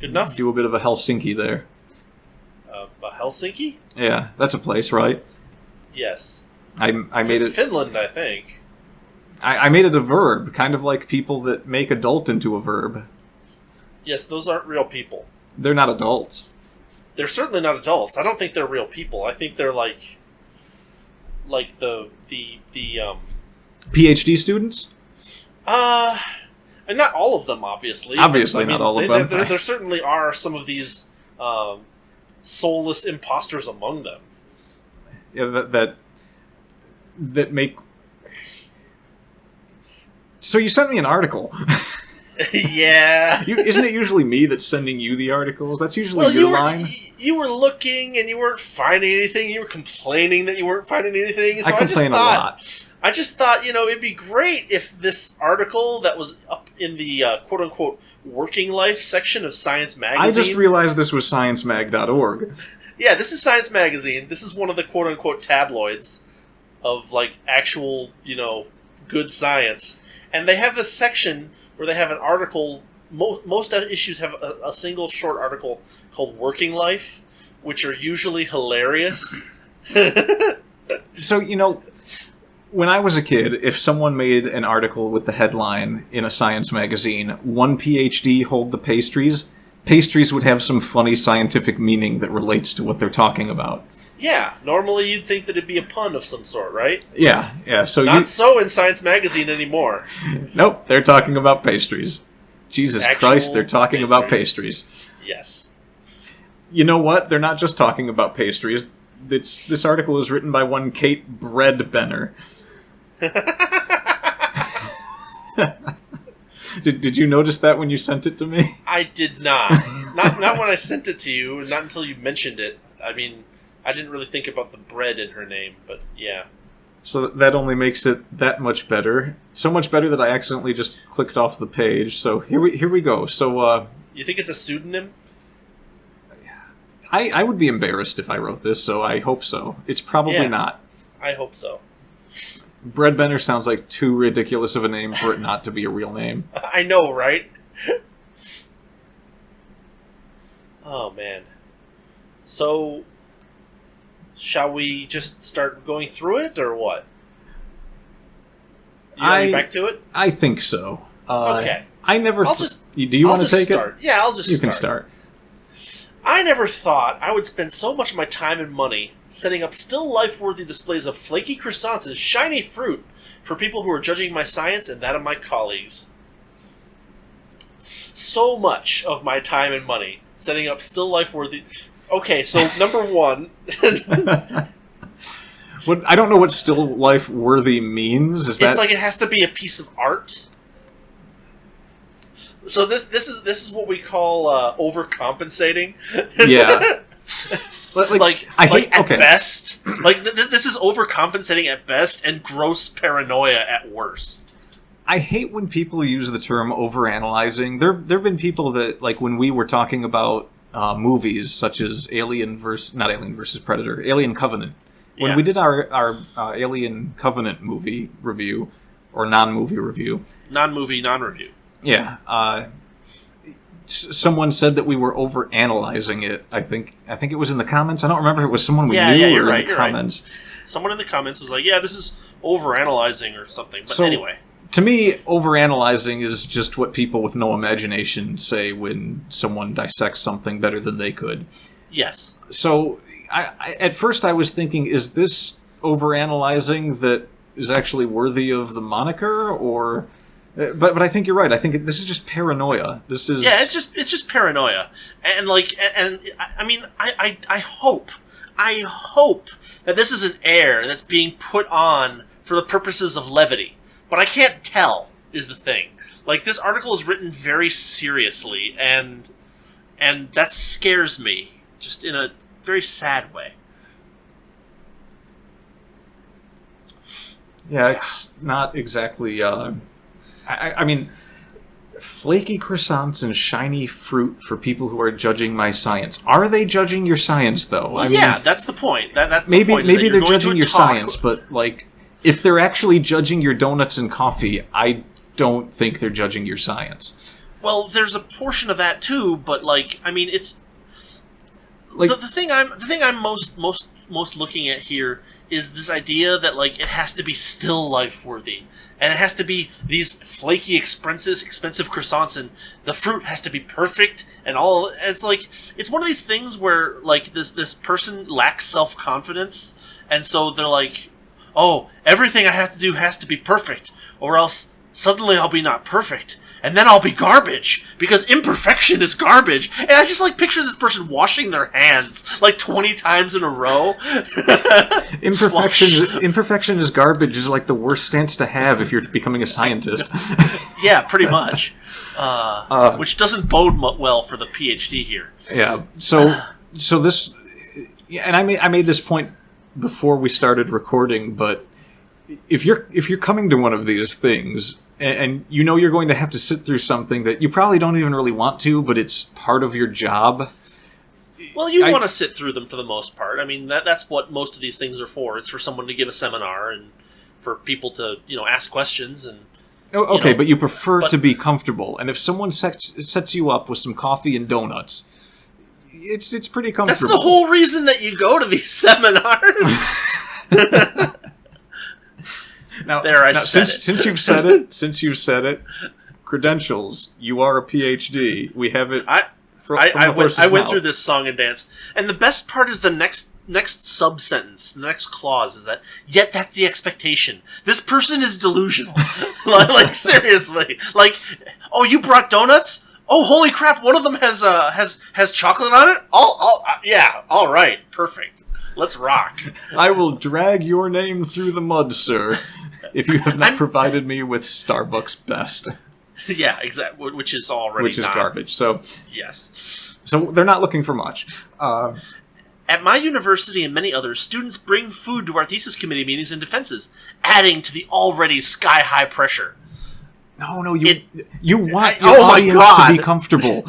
Good enough? Do a bit of a Helsinki there. A Helsinki? Yeah, that's a place, right? Yes. I made it... Finland, I think. I made it a verb, kind of like people that make adult into a verb. Yes, those aren't real people. They're not adults. They're certainly not adults. I don't think they're real people. I think they're like the PhD students? And not all of them, obviously. Obviously, not all of them. There certainly are some of these soulless imposters among them. Yeah, that make... So you sent me an article. Yeah. Isn't it usually me that's sending you the articles? That's usually your line. You were looking and you weren't finding anything. You were complaining that you weren't finding anything. So I complain a lot. I just thought, it'd be great if this article that was up in the quote-unquote working life section of Science Magazine... I just realized this was sciencemag.org. Yeah, this is Science Magazine. This is one of the quote-unquote tabloids of, actual, good science. And they have this section where they have an article... Most issues have a single short article called Working Life, which are usually hilarious. So, when I was a kid, if someone made an article with the headline in a science magazine, "One PhD hold the pastries," pastries would have some funny scientific meaning that relates to what they're talking about. Yeah, normally you'd think that it'd be a pun of some sort, right? Yeah. So Not so in Science Magazine anymore. Nope, they're talking about pastries. Jesus Christ, they're talking about pastries. Yes. You know what? They're not just talking about pastries. This article is written by one Kate Breadbenner. Did you notice that when you sent it to me? I did not. Not when I sent it to you, and not until you mentioned it. I mean, I didn't really think about the bread in her name, but yeah. So that only makes it that much better. So much better that I accidentally just clicked off the page. So here we go. So you think it's a pseudonym? I would be embarrassed if I wrote this, so I hope so. It's probably not. I hope so. Breadbenner sounds like too ridiculous of a name for it not to be a real name. I know, right? Oh, man. So, shall we just start going through it, or what? Are you back to it? I think so. Okay. I never... Do you want to take start. it? Yeah, I'll just You start. can start. I never thought I would spend so much of my time and money setting up still life-worthy displays of flaky croissants and shiny fruit for people who are judging my science and that of my colleagues. So much of my time and money setting up still life-worthy... Okay, so number one... I don't know what still life-worthy means. It's like it has to be a piece of art. So this is what we call overcompensating. Yeah. At best, this is overcompensating at best and gross paranoia at worst. I hate when people use the term overanalyzing. There've been people that, like, when we were talking about movies such as Alien versus Predator, Alien Covenant. When we did our Alien Covenant movie review or non-movie review, non-review. Yeah. Someone said that we were over-analyzing it. I think it was in the comments. I don't remember if it was someone we knew or in the comments. Right. Someone in the comments was like, yeah, this is over-analyzing or something. But anyway. To me, over-analyzing is just what people with no imagination say when someone dissects something better than they could. Yes. So, at first I was thinking, is this over-analyzing that is actually worthy of the moniker, or... But I think you're right. I think this is just paranoia. This is it's just paranoia, and I mean I hope that this is an air that's being put on for the purposes of levity, but I can't tell is the thing. Like, this article is written very seriously, and that scares me just in a very sad way. Yeah, it's not exactly. I mean, flaky croissants and shiny fruit for people who are judging my science. Are they judging your science, though? Well, that's the point. That's maybe the point. Maybe they're judging your science, but like, if they're actually judging your donuts and coffee, I don't think they're judging your science. Well, there's a portion of that too, but like, I mean, it's Like, the thing I'm most looking at here is this idea that like it has to be still life worthy, and it has to be these flaky, expensive croissants, and the fruit has to be perfect, and all. And it's like it's one of these things where like this person lacks self-confidence, and so they're like, oh, everything I have to do has to be perfect, or else suddenly I'll be not perfect. And then I'll be garbage, because imperfection is garbage. And I just, like, picture this person washing their hands, like, 20 times in a row. Imperfection is garbage is, like, the worst stance to have if you're becoming a scientist. Yeah, pretty much. Which doesn't bode well for the PhD here. Yeah, so this... And I made this point before we started recording, but if you're coming to one of these things... and you know you're going to have to sit through something that you probably don't even really want to, but it's part of your job. Well, you want to sit through them for the most part. I mean, that's what most of these things are for. It's for someone to give a seminar and for people to, ask questions. And okay, but you prefer to be comfortable. And if someone sets you up with some coffee and donuts, it's pretty comfortable. That's the whole reason that you go to these seminars. Now, since you've said it, credentials. You are a PhD. We have it. I went through this song and dance, and the best part is the next sub-sentence, the next clause is that. Yet that's the expectation. This person is delusional. like seriously, like, oh, you brought donuts? Oh, holy crap! One of them has chocolate on it. Yeah, all right, perfect. Let's rock. I will drag your name through the mud, sir, if you have not provided me with Starbucks Best. Yeah, exactly. Which is garbage. So yes. So they're not looking for much. At my university and many others, students bring food to our thesis committee meetings and defenses, adding to the already sky-high pressure. No, you want your audience to be comfortable.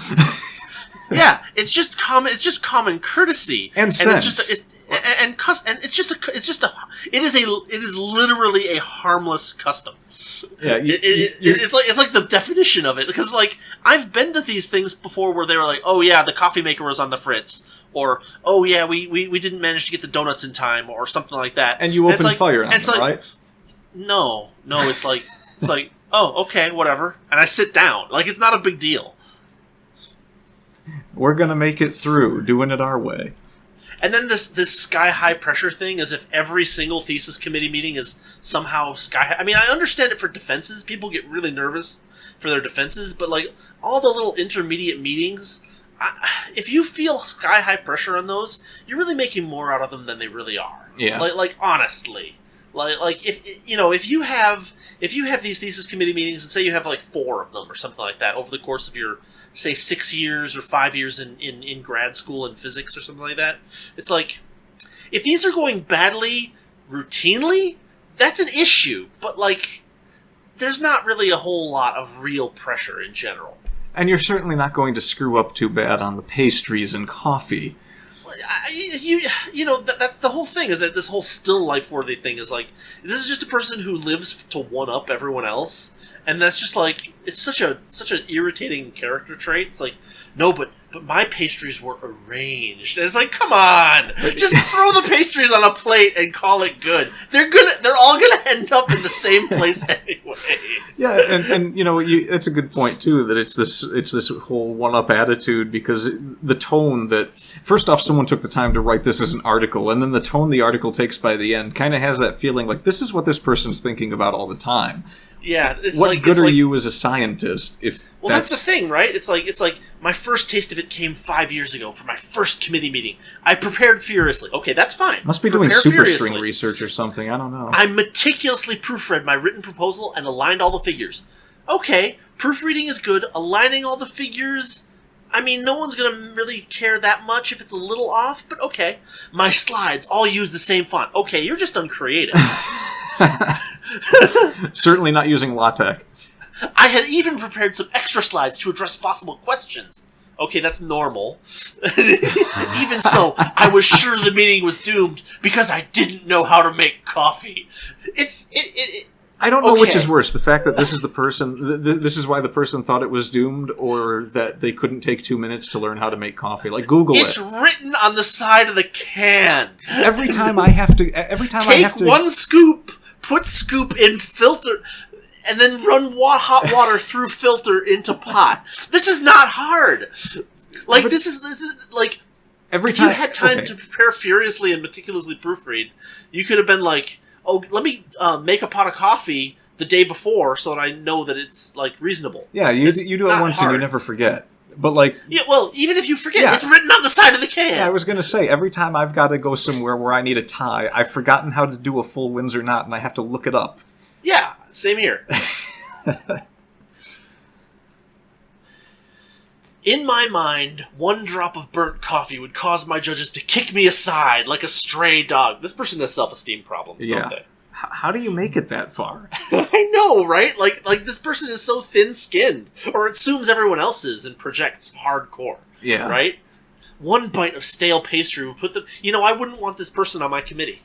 Yeah, it's just common courtesy and sense. It is literally a harmless custom. Yeah, it's like the definition of it, because like I've been to these things before where they were like, oh yeah, the coffee maker was on the fritz, or oh yeah, we didn't manage to get the donuts in time, or something like that. And you open fire on them, right? No, it's like oh, okay, whatever, and I sit down. Like, it's not a big deal. We're gonna make it through, doing it our way. And then this sky-high pressure thing, as if every single thesis committee meeting is somehow sky-high. I mean, I understand it for defenses. People get really nervous for their defenses, but, like, all the little intermediate meetings, if you feel sky-high pressure on those, you're really making more out of them than they really are. Yeah. Like honestly. Like if you have these thesis committee meetings, and say you have, like, 4 of them or something like that over the course of your, say, 6 years or 5 years in grad school in physics or something like that, it's like, if these are going badly routinely, that's an issue, but, like, there's not really a whole lot of real pressure in general. And you're certainly not going to screw up too bad on the pastries and coffee. That's the whole thing, is that this whole still life-worthy thing is like, this is just a person who lives to one-up everyone else. And that's just like, it's such an irritating character trait. It's like, no, but my pastries were arranged. And it's like, come on, just throw the pastries on a plate and call it good. They're all gonna end up in the same place anyway. Yeah, and it's a good point too, that it's this whole one-up attitude, because the tone that, first off, someone took the time to write this as an article, and then the tone the article takes by the end kind of has that feeling like this is what this person's thinking about all the time. Yeah, what good are you as a scientist if? Well, that's the thing, right? It's like my first taste of it came 5 years ago for my first committee meeting. I prepared furiously. Okay, that's fine. Must be doing superstring research or something. I don't know. I meticulously proofread my written proposal and aligned all the figures. Okay, proofreading is good. Aligning all the figures, I mean, no one's going to really care that much if it's a little off, but okay. My slides all use the same font. Okay, you're just uncreative. Certainly not using LaTeX. I had even prepared some extra slides to address possible questions. Okay, that's normal. Even so, I was sure the meeting was doomed because I didn't know how to make coffee. I don't know which is worse, the fact that this is the person, this is why the person thought it was doomed, or that they couldn't take 2 minutes to learn how to make coffee. Like, Google It's written on the side of the can. Every time I have to... Take 1 scoop, put scoop in filter, and then run hot water through filter into pot. This is not hard. Like, this is like... If you had time to prepare furiously and meticulously proofread, you could have been like, oh, let me make a pot of coffee the day before so that I know that it's, like, reasonable. Yeah, you do it once and you never forget. But, like... Yeah, well, even if you forget, it's written on the side of the can. Yeah, I was going to say, every time I've got to go somewhere where I need a tie, I've forgotten how to do a full Windsor knot, and I have to look it up. Yeah, same here. In my mind, 1 drop of burnt coffee would cause my judges to kick me aside like a stray dog. This person has self-esteem problems, don't they? How do you make it that far? I know, right? Like this person is so thin-skinned, or assumes everyone else is and projects hardcore. Yeah. Right? 1 bite of stale pastry would put them... I wouldn't want this person on my committee.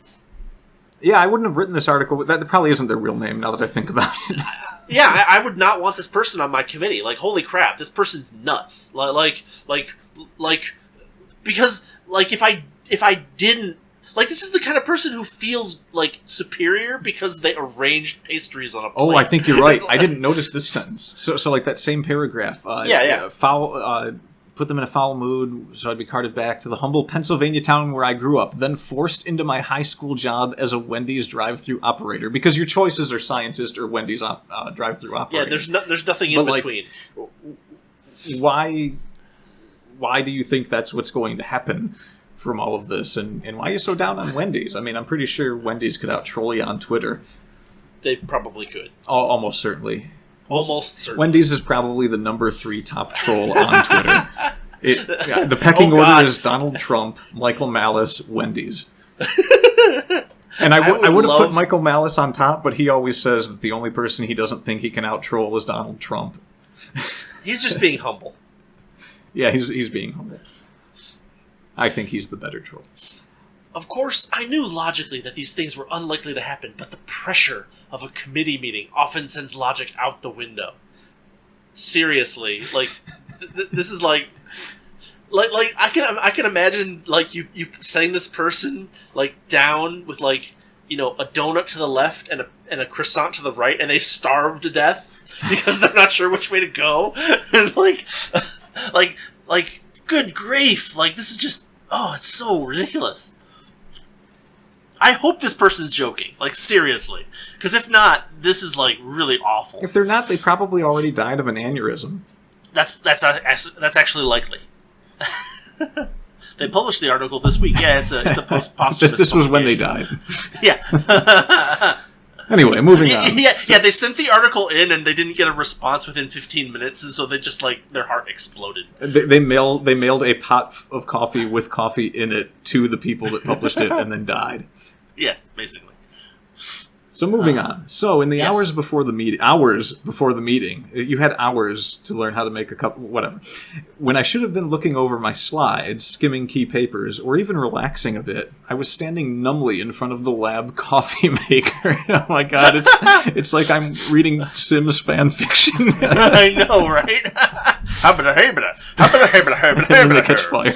Yeah, I wouldn't have written this article. That probably isn't their real name, now that I think about it. Yeah, I would not want this person on my committee. Like, holy crap, this person's nuts. Because, like, if I didn't... Like, this is the kind of person who feels, like, superior because they arranged pastries on a plate. Oh, I think you're right. I didn't notice this sentence. So like, that same paragraph. Put them in a foul mood, so I'd be carted back to the humble Pennsylvania town where I grew up, then forced into my high school job as a Wendy's drive-thru operator. Because your choices are scientist or Wendy's drive-thru operator. Yeah, there's nothing in between. Why do you think that's what's going to happen from all of this? And why are you so down on Wendy's? I mean, I'm pretty sure Wendy's could out-troll you on Twitter. They probably could. Almost certainly. Almost certainly. Wendy's is probably the number 3 top troll on Twitter. The pecking order is Donald Trump, Michael Malice, Wendy's. And I would have put Michael Malice on top, but he always says that the only person he doesn't think he can out-troll is Donald Trump. He's just being humble. Yeah, he's being humble. I think he's the better troll. Of course, I knew logically that these things were unlikely to happen, but the pressure of a committee meeting often sends logic out the window. Seriously, like, this is like I can imagine, like, you setting this person, like, down with, like, a donut to the left and a croissant to the right, and they starve to death because they're not sure which way to go. And like, good grief, like, this is just, it's so ridiculous. I hope this person's joking, like, seriously, because if not, this is, like, really awful. If they're not, they probably already died of an aneurysm. That's actually likely. They published the article this week. Yeah, it's a posthumous. This was when they died. Yeah. Anyway, moving on. Yeah, they sent the article in and they didn't get a response within 15 minutes, and so they just, like, their heart exploded. They mailed a pot of coffee with coffee in it to the people that published it and then died. Yes, basically. So moving on. So in the hours before the meeting, you had hours to learn how to make a cup, whatever. When I should have been looking over my slides, skimming key papers, or even relaxing a bit, I was standing numbly in front of the lab coffee maker. Oh my god, it's like I'm reading Sims fan fiction. I know, right? And then they catch fire.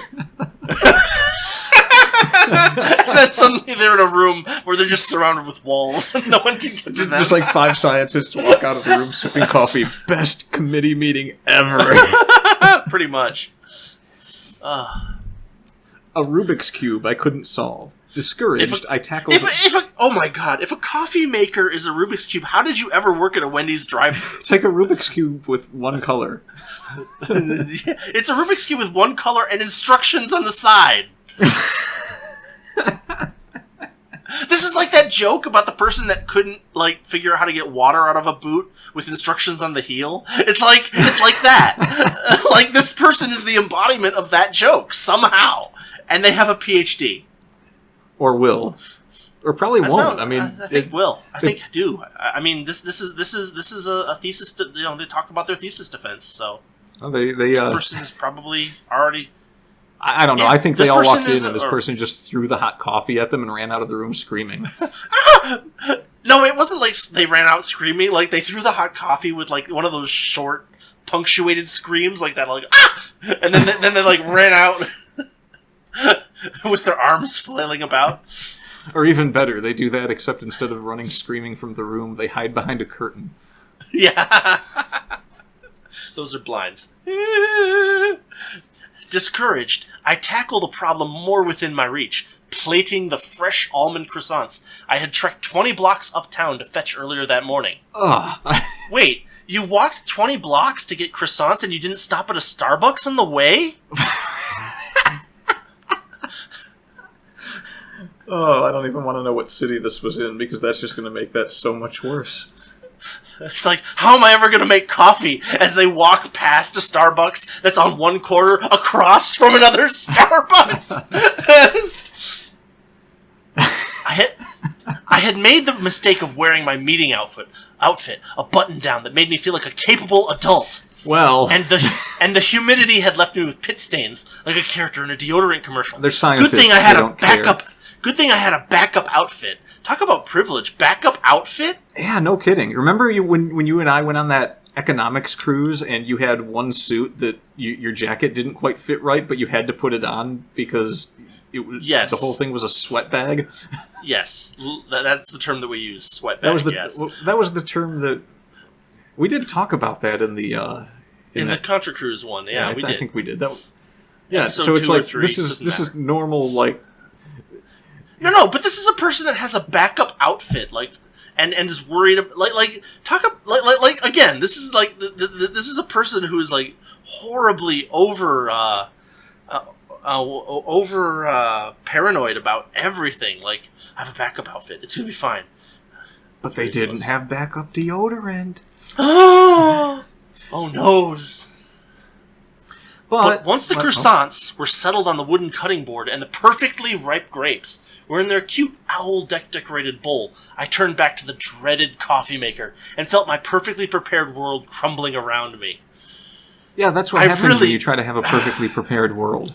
And then suddenly they're in a room where they're just surrounded with walls and no one can get to them. Just like 5 scientists walk out of the room sipping coffee. Best committee meeting ever. Pretty much. A Rubik's Cube I couldn't solve. Discouraged, I tackled... Oh my god, if a coffee maker is a Rubik's Cube, how did you ever work at a Wendy's drive-thru? It's like a Rubik's Cube with one color. It's a Rubik's Cube with one color and instructions on the side. This is like that joke about the person that couldn't, like, figure out how to get water out of a boot with instructions on the heel. It's like that. Like, this person is the embodiment of that joke somehow, and they have a PhD, or will, or probably won't. I mean, I think will. I think do. I mean, this is a thesis. They talk about their thesis defense. So this person is probably already. I don't know. I think they all walked in and this person just threw the hot coffee at them and ran out of the room screaming. No, it wasn't like they ran out screaming. Like, they threw the hot coffee with, like, one of those short, punctuated screams, like that, like, ah! And then they, like, ran out with their arms flailing about. Or even better, they do that, except instead of running screaming from the room, they hide behind a curtain. Yeah. Those are blinds. Discouraged, I tackled a problem more within my reach, plating the fresh almond croissants I had trekked 20 blocks uptown to fetch earlier that morning. Ugh. Wait, you walked 20 blocks to get croissants and you didn't stop at a Starbucks on the way? Oh, I don't even want to know what city this was in, because that's just going to make that so much worse. It's like, how am I ever going to make coffee as they walk past a Starbucks that's on one corner across from another Starbucks? I had made the mistake of wearing my meeting outfit, a button-down that made me feel like a capable adult. Well, and the humidity had left me with pit stains, like a character in a deodorant commercial. They're scientists. Good thing I had a backup. Care. Good thing I had a backup outfit. Talk about privilege. Backup outfit? Yeah, no kidding. Remember when you and I went on that economics cruise and you had one suit that your jacket didn't quite fit right, but you had to put it on because it was, the whole thing was a sweat bag? Yes. That's the term that we use, sweat bag, that was the term that... We did talk about that in the... in the Contra Cruise one, yeah, we did. I think we did. That was, yeah, Episode so it's like, 3, this is normal, like... No, but this is a person that has a backup outfit, like, and is worried, again, this is like, this is a person who is, like, horribly over paranoid about everything. Like, I have a backup outfit, it's gonna be fine. But they didn't have backup deodorant. Oh noes. But once the croissants were settled on the wooden cutting board and the perfectly ripe grapes were in their cute owl deck-decorated bowl, I turned back to the dreaded coffee maker and felt my perfectly prepared world crumbling around me. Yeah, that's what happens when you try to have a perfectly prepared world.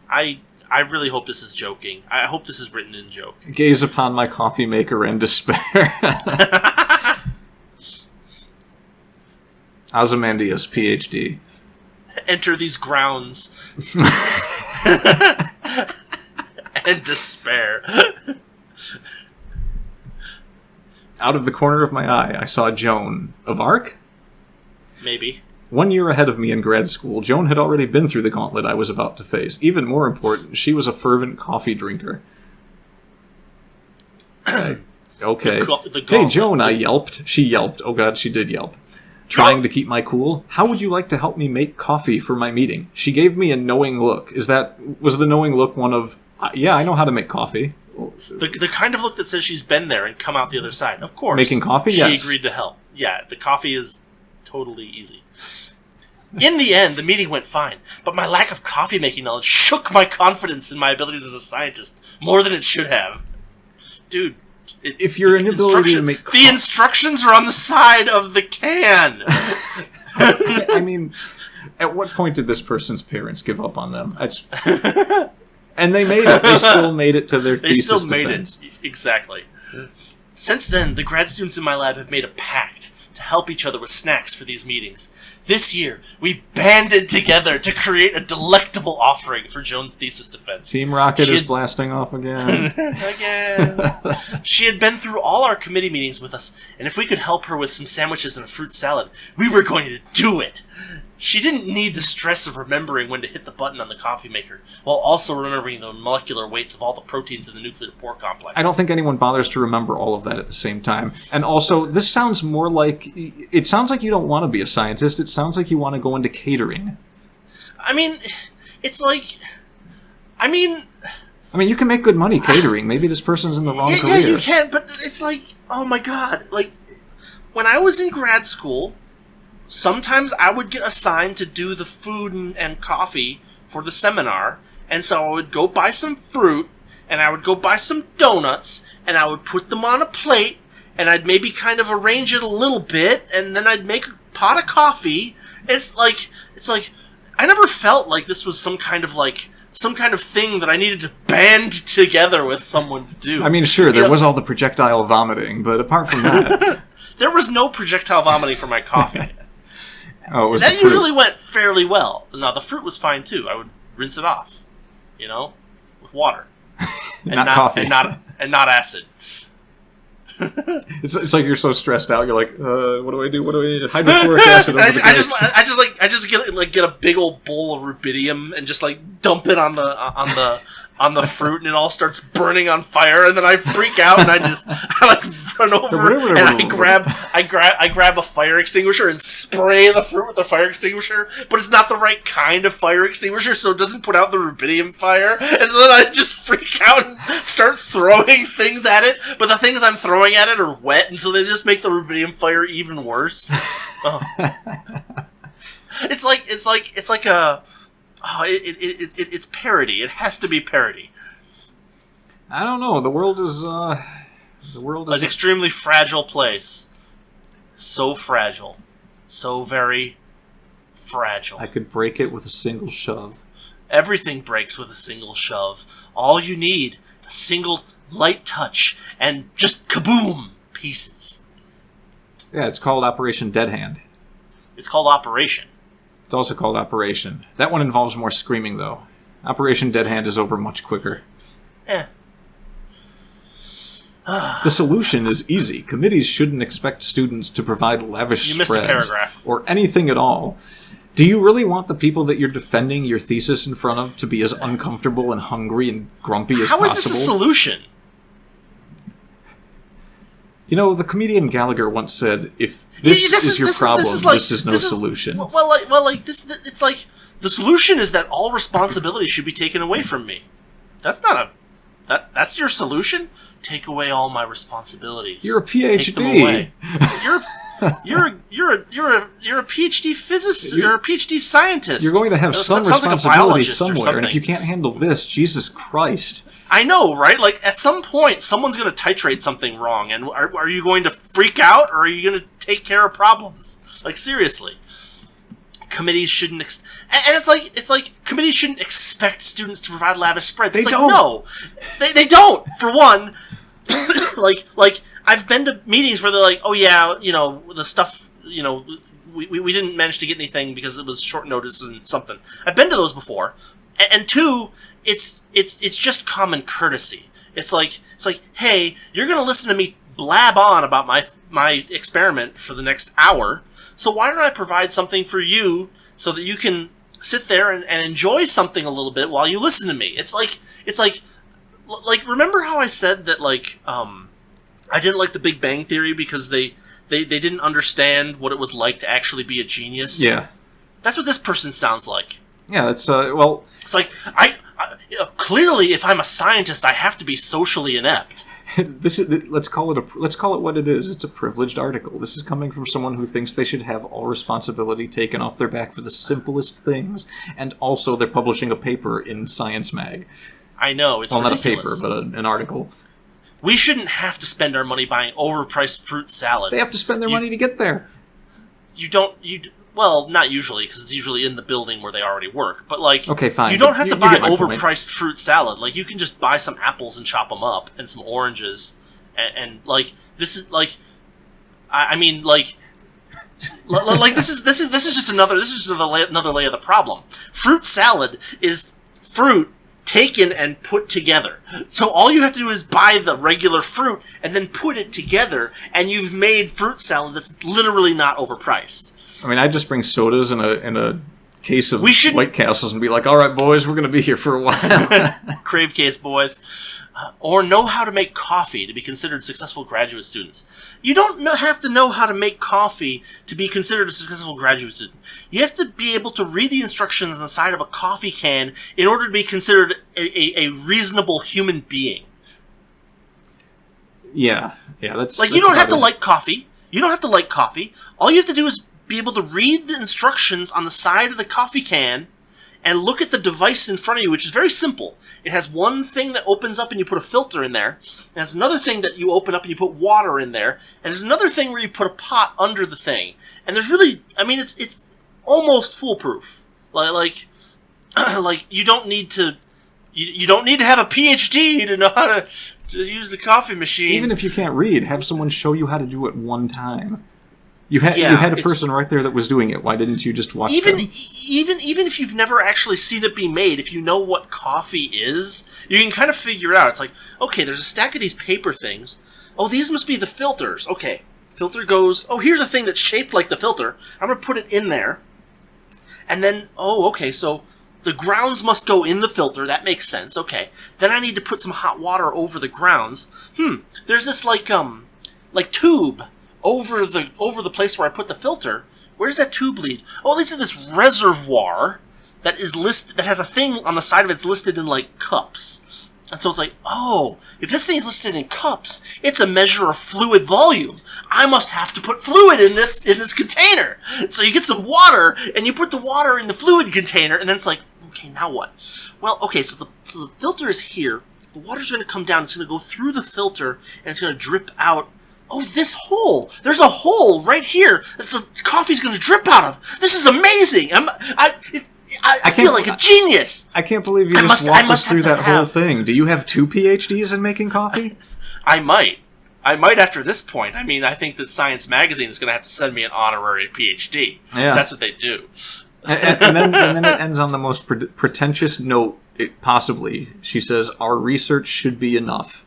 I really hope this is joking. I hope this is written in joke. Gaze upon my coffee maker in despair. Ozymandias, PhD. Enter these grounds. And despair. Out of the corner of my eye, I saw Joan. Of ARC? Maybe. 1 year ahead of me in grad school, Joan had already been through the gauntlet I was about to face. Even more important, she was a fervent coffee drinker. Okay. Hey, Joan, I yelped. She yelped. Oh god, she did yelp. Trying to keep my cool. How would you like to help me make coffee for my meeting? She gave me a knowing look. Was the knowing look one of, yeah, I know how to make coffee? The kind of look that says she's been there and come out the other side. Of course. Making coffee? She Yes. agreed to help. Yeah, the coffee is totally easy. In the end, the meeting went fine, but my lack of coffee-making knowledge shook my confidence in my abilities as a scientist more than it should have. Dude, if your inability to make the instructions are on the side of the can. I mean, at what point did this person's parents give up on them? And they made it. They still made it to their thesis defense. They still made it. Exactly. Since then, the grad students in my lab have made a pact to help each other with snacks for these meetings. This year, we banded together to create a delectable offering for Joan's thesis defense. Team Rocket is blasting off again. She had been through all our committee meetings with us, and if we could help her with some sandwiches and a fruit salad, we were going to do it. She didn't need the stress of remembering when to hit the button on the coffee maker, while also remembering the molecular weights of all the proteins in the nuclear pore complex. I don't think anyone bothers to remember all of that at the same time. And also, this sounds more like... It sounds like you don't want to be a scientist. It sounds like you want to go into catering. I mean, it's like... I mean, you can make good money catering. Maybe this person's in the wrong career. Yeah, you can, but it's like... Oh my god. Like, when I was in grad school... Sometimes I would get assigned to do the food and coffee for the seminar, and so I would go buy some fruit, and I would go buy some donuts, and I would put them on a plate, and I'd maybe kind of arrange it a little bit, and then I'd make a pot of coffee. It's like I never felt like this was some kind of like some kind of thing that I needed to band together with someone to do. I mean, sure, there was all the projectile vomiting, but apart from that... There was no projectile vomiting for my coffee. Oh, it was that usually went fairly well. Now, the fruit was fine, too. I would rinse it off, with water. And not coffee. And not acid. It's like you're so stressed out. You're like, what do I do? What do I do? Hydrochloric acid over the grapes. I just get a big old bowl of rubidium and just dump it on the fruit, and it all starts burning on fire, and then I freak out and I run over and I grab a fire extinguisher and spray the fruit with the fire extinguisher, but it's not the right kind of fire extinguisher, so it doesn't put out the rubidium fire, and so then I just freak out and start throwing things at it, but the things I'm throwing at it are wet, and so they just make the rubidium fire even worse. Oh. It's parody. It has to be parody. I don't know. The world is an extremely fragile place. So fragile. So very fragile. I could break it with a single shove. Everything breaks with a single shove. All you need, a single light touch, and just kaboom! Pieces. Yeah, it's called Operation Dead Hand. It's called Operation. It's also called Operation. That one involves more screaming, though. Operation Dead Hand is over much quicker. The solution is easy. Committees shouldn't expect students to provide lavish spreads. You missed a paragraph. Or anything at all. Do you really want the people that you're defending your thesis in front of to be as uncomfortable and hungry and grumpy as possible? How is this a solution? The comedian Gallagher once said, if this is your problem, this is no solution. It's like, the solution is that all responsibility should be taken away from me. That's not that's your solution? Take away all my responsibilities. You're a PhD. Take them away. You're a PhD physicist. You're a PhD scientist. You're going to have some responsibility somewhere, and if you can't handle this, Jesus Christ. I know, right? At some point, someone's going to titrate something wrong, and are you going to freak out, or are you going to take care of problems? Seriously. Committees shouldn't... and it's like committees shouldn't expect students to provide lavish spreads. They don't. No. They don't, for one. I've been to meetings where they're like, oh yeah, the stuff, we didn't manage to get anything because it was short notice and something. I've been to those before. And two, it's just common courtesy. It's like, hey, you're going to listen to me blab on about my experiment for the next hour, so why don't I provide something for you so that you can sit there and enjoy something a little bit while you listen to me? It's like, remember how I said that, I didn't like the Big Bang Theory because they didn't understand what it was like to actually be a genius? Yeah. That's what this person sounds like. Yeah, that's, well... It's like, clearly, if I'm a scientist, I have to be socially inept. Let's call it what it is. It's a privileged article. This is coming from someone who thinks they should have all responsibility taken off their back for the simplest things, and also they're publishing a paper in Science Mag. I know, it's ridiculous. Not a paper, but an article. We shouldn't have to spend our money buying overpriced fruit salad. They have to spend their money to get there. Well, not usually, because it's usually in the building where they already work. But, okay, fine. You don't have to buy overpriced fruit salad. You can just buy some apples and chop them up, and some oranges, and this is, this is just another layer of the problem. Fruit salad is fruit taken and put together. So all you have to do is buy the regular fruit and then put it together, and you've made fruit salad that's literally not overpriced. I mean, I'd just bring sodas in a case of White Castles and be like, all right, boys, we're going to be here for a while. Crave case, boys. Or know how to make coffee to be considered successful graduate students. You don't have to know how to make coffee to be considered a successful graduate student. You have to be able to read the instructions on the side of a coffee can in order to be considered a reasonable human being. Yeah, that's... you don't have to like coffee. You don't have to like coffee. All you have to do is be able to read the instructions on the side of the coffee can and look at the device in front of you, which is very simple. It has one thing that opens up and you put a filter in there. It has another thing that you open up and you put water in there. And there's another thing where you put a pot under the thing. And there's really, it's almost foolproof. like you don't need to have a PhD to know how to use the coffee machine. Even if you can't read, have someone show you how to do it one time. You had a person right there that was doing it. Why didn't you just watch them? Even if you've never actually seen it be made, if you know what coffee is, you can kind of figure it out. It's like, okay, there's a stack of these paper things. Oh, these must be the filters. Okay, filter goes, oh, here's a thing that's shaped like the filter. I'm going to put it in there. And then, oh, okay, so the grounds must go in the filter. That makes sense. Okay. Then I need to put some hot water over the grounds. There's this like tube over the place where I put the filter. Where does that tube lead? Oh, it leads to this reservoir that has a thing on the side of it that's listed in like cups. And so it's like, oh, if this thing is listed in cups, it's a measure of fluid volume. I must have to put fluid in this container. So you get some water and you put the water in the fluid container, and then it's like, okay, now what? Well, okay, so the filter is here. The water's going to come down. It's going to go through the filter, and it's going to drip out. Oh, this hole! There's a hole right here that the coffee's going to drip out of. This is amazing! I feel like a genius! I can't believe you just walked us through that whole thing. Do you have 2 PhDs in making coffee? I might after this point. I mean, I think that Science Magazine is going to have to send me an honorary PhD. Yeah. That's what they do. and then it ends on the most pretentious note possibly. She says, our research should be enough.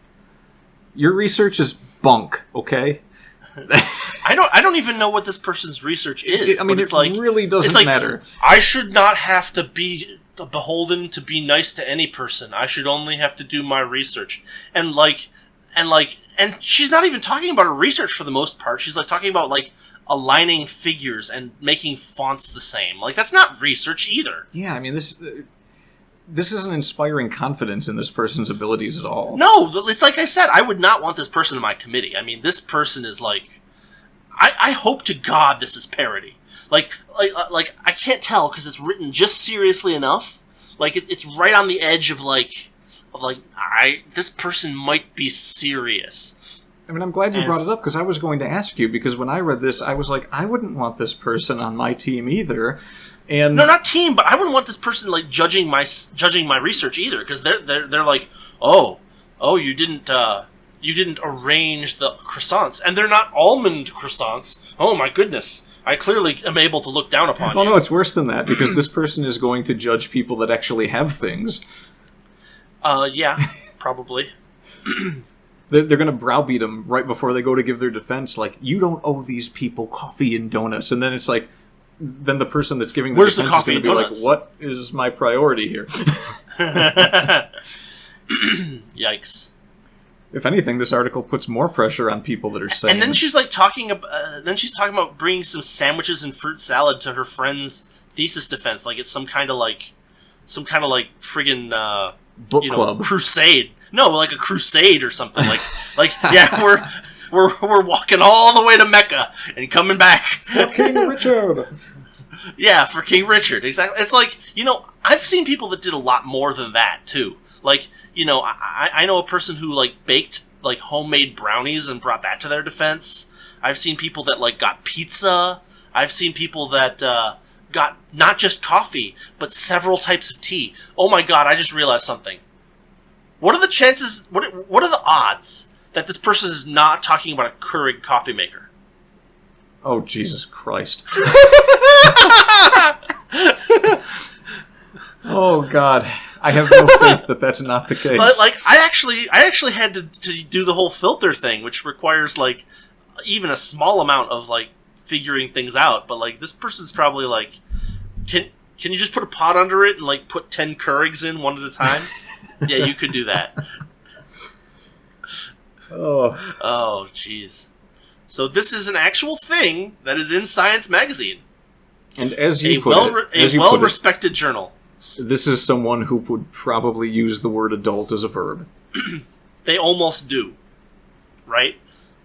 Your research is bunk, okay? I don't even know what this person's research is. I mean, it really doesn't matter. I should not have to be beholden to be nice to any person. I should only have to do my research. And she's not even talking about her research for the most part. She's like talking about like aligning figures and making fonts the same. Like, that's not research either. Yeah, I mean, this isn't inspiring confidence in this person's abilities at all. No, it's like I said, I would not want this person in my committee. I mean, this person is like, I hope to God this is parody. Like I can't tell because it's written just seriously enough. Like it's right on the edge of this person might be serious. I mean, I'm glad you brought it up because I was going to ask you, because when I read this, I was like, I wouldn't want this person on my team either. And no, not team, but I wouldn't want this person like judging my research either, because they're like, oh, you didn't arrange the croissants, and they're not almond croissants. Oh my goodness, I clearly am able to look down upon you. Oh no, it's worse than that, because this person is going to judge people that actually have things. Yeah, probably. They're going to browbeat them right before they go to give their defense, like, you don't owe these people coffee and donuts, and then it's like, then the person that's giving the defense is going to be like, what is my priority here? Yikes. If anything, this article puts more pressure on people that are saying. And then she's like talking about bringing some sandwiches and fruit salad to her friend's thesis defense, like it's some kind of friggin' book club crusade. No, like a crusade or something. Yeah, we're walking all the way to Mecca and coming back. For King Richard. Yeah, for King Richard, exactly. It's like, I've seen people that did a lot more than that, too. Like, I know a person who, like, baked, like, homemade brownies and brought that to their defense. I've seen people that, like, got pizza. I've seen people that got not just coffee, but several types of tea. Oh my god, I just realized something. What are the chances, what are the odds that this person is not talking about a Keurig coffee maker? Oh, Jesus Christ. Oh, God. I have no faith that that's not the case. But, like, I actually had to do the whole filter thing, which requires, like, even a small amount of, like, figuring things out. But, like, this person's probably, like, can you just put a pot under it and, like, put 10 Keurigs in one at a time? Yeah, you could do that. Oh, jeez. So this is an actual thing that is in Science Magazine. And as you put it, a well-respected journal. This is someone who would probably use the word adult as a verb. They almost do. Right?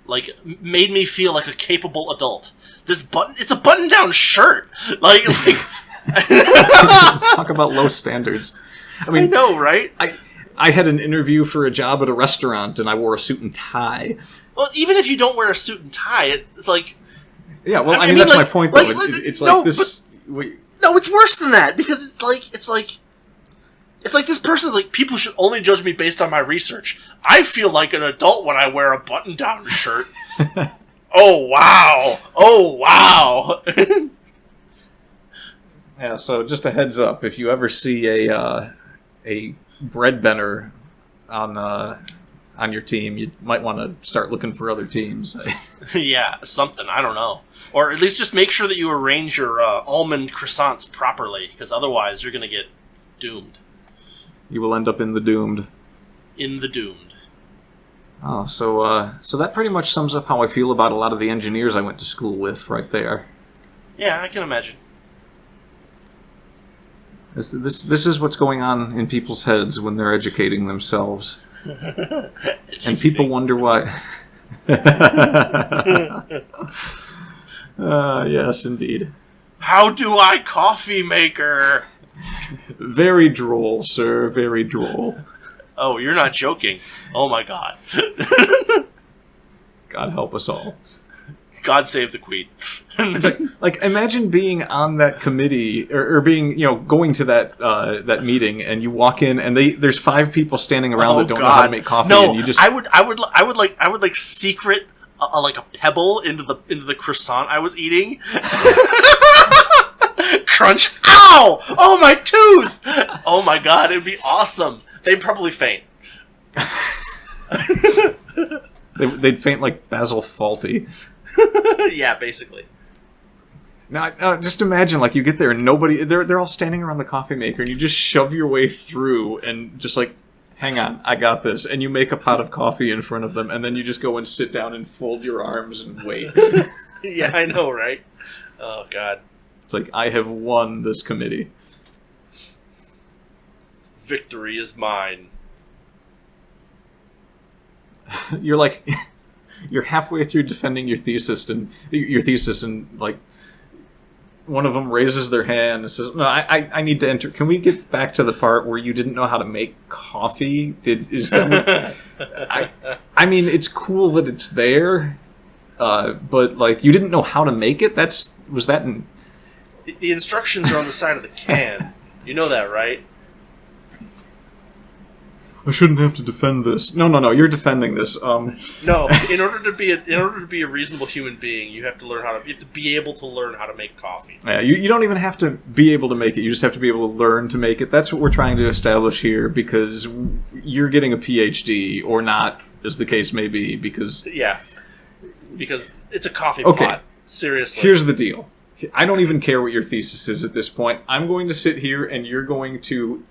Like, made me feel like a capable adult. It's a button-down shirt! Like Talk about low standards. I mean, I know, right? I had an interview for a job at a restaurant, and I wore a suit and tie. Well, even if you don't wear a suit and tie, it's like... Yeah, well, I mean that's like, my point, though. It's like no, this... No, it's worse than that, because it's like It's like this person's like, people should only judge me based on my research. I feel like an adult when I wear a button-down shirt. Oh, wow. Oh, wow. Yeah, so just a heads up, if you ever see a breadbender on your team, you might want to start looking for other teams. Yeah, something. I don't know. Or at least just make sure that you arrange your almond croissants properly, because otherwise you're going to get doomed. You will end up in the doomed. In the doomed. Oh, so that pretty much sums up how I feel about a lot of the engineers I went to school with right there. Yeah, I can imagine. This is what's going on in people's heads when they're educating themselves. And people wonder why. Yes, indeed. How do I coffee maker? Very droll, sir. Very droll. Oh, you're not joking. Oh my god. God help us all. God save the Queen. It's like imagine being on that committee or being, going to that meeting, and you walk in and there's 5 people standing around that don't know how to make coffee. No, and you just... I would secret like a pebble into the croissant I was eating. Crunch! Ow! Oh, my tooth! Oh my god, it'd be awesome. They'd probably faint. They'd faint like Basil Fawlty. Yeah, basically. Now, just imagine, like, you get there and they're all standing around the coffee maker, and you just shove your way through and just like, hang on, I got this. And you make a pot of coffee in front of them, and then you just go and sit down and fold your arms and wait. Yeah, I know, right? Oh, God. It's like, I have won this committee. Victory is mine. You're halfway through defending your thesis, and like, one of them raises their hand and says, "No, I need to enter. Can we get back to the part where you didn't know how to make coffee? I mean, it's cool that it's there, but like, you didn't know how to make it. Was that in?" The instructions are on the side of the can. You know that, right? I shouldn't have to defend this. No, you're defending this. No, in order to be a reasonable human being, you have to be able to learn how to make coffee. Yeah, you don't even have to be able to make it. You just have to be able to learn to make it. That's what we're trying to establish here, because you're getting a PhD or not, as the case may be. Because it's a coffee pot. Seriously, here's the deal. I don't even care what your thesis is at this point. I'm going to sit here and you're going to,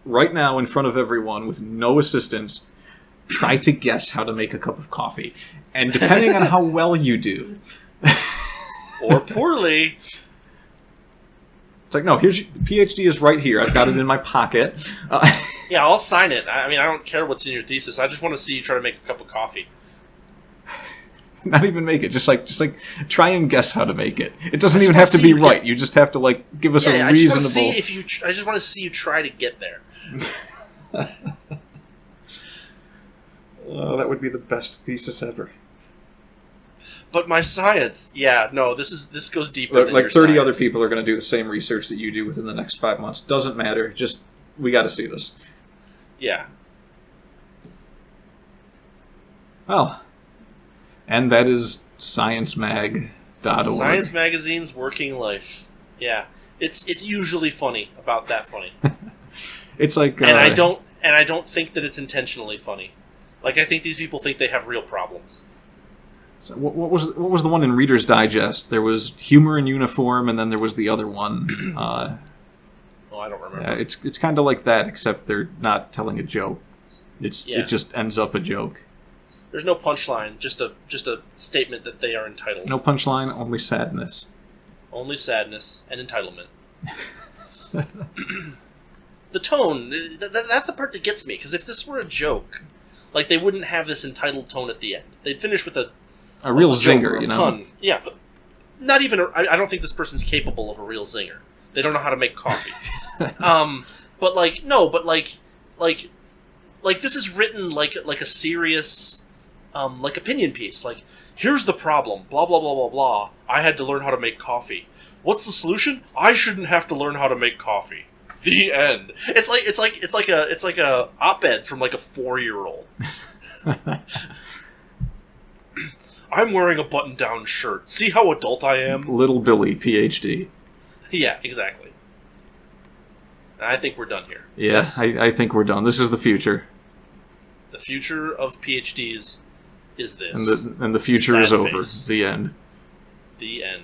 right now in front of everyone with no assistance, try to guess how to make a cup of coffee. And depending on how well you do... or poorly... It's like, no, the PhD is right here. I've got it in my pocket. Yeah, I'll sign it. I mean, I don't care what's in your thesis. I just want to see you try to make a cup of coffee. Not even make it. Just like try and guess how to make it. It doesn't even have to be right. You just have to like give us a reasonable. I just want to see you try to get there. Oh, that would be the best thesis ever. But my science, this goes deeper. Than like your 30 science. Other people are going to do the same research that you do within the next 5 months. Doesn't matter. Just we got to see this. Yeah. Well. And that is sciencemag.org. Science Magazine's working life. Yeah. It's usually funny, about that funny. It's like and I don't think that it's intentionally funny. Like, I think these people think they have real problems. So what was the one in Reader's Digest? There was Humor in Uniform, and then there was the other one. I don't remember. It's kind of like that, except they're not telling a joke. It just ends up a joke. There's no punchline, just a statement that they are entitled. No punchline, only sadness. Only sadness and entitlement. The tone, that's the part that gets me, because if this were a joke, like, they wouldn't have this entitled tone at the end. They'd finish with a real zinger, you know? Pun. Yeah, but not even, I don't think this person's capable of a real zinger. They don't know how to make coffee. But this is written like a serious... like opinion piece, like, here's the problem, blah, blah, blah, blah, blah. I had to learn how to make coffee. What's the solution? I shouldn't have to learn how to make coffee. The end. It's like a op-ed from like a 4-year-old. I'm wearing a button-down shirt. See how adult I am? Little Billy, PhD. Yeah, exactly. I think we're done here. Yeah, yes? I think we're done. This is the future. The future of PhDs is this. And the future Sad is over. face. The end. The end.